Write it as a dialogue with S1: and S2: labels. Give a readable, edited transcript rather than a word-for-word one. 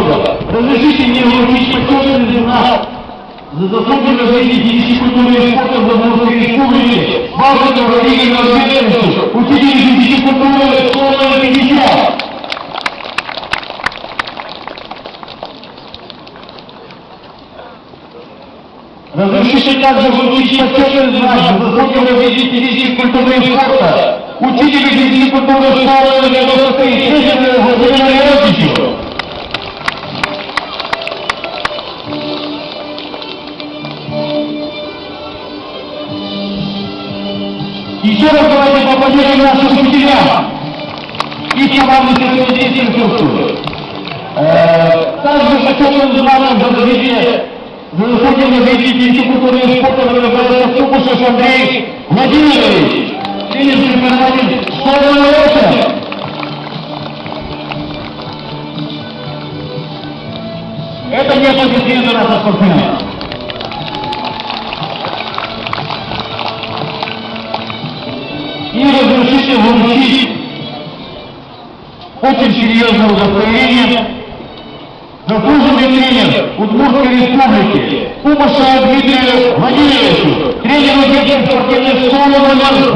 S1: спорта. Разрешите мне вручить почетный знак за заслуги в развитии физической культуры и спорта в Удмуртской республике Балтину Игорю Андреевичу, учителю физической культуры школы 50. Разрешите также вручить почетный знак за заслуги в развитии физической культуры и спорта учителю физической культуры школы 93 Чехову Владимиру Леонтьевичу. Еще раз давайте поаплодируем нашим учителям и команду сердечной структуры. Также почетным знаком за развитие физической культуры и спорта называется Купушев Андрей Владимирович, тренерский руководитель школы ОС. Это не аплодисменты наших спортсменов. И разрешите вручить очень серьезное удостоверение заслуженный тренер Удмуртской республики Купушеву Дмитрию Владимировичу, тренеру детской спортивной школы номер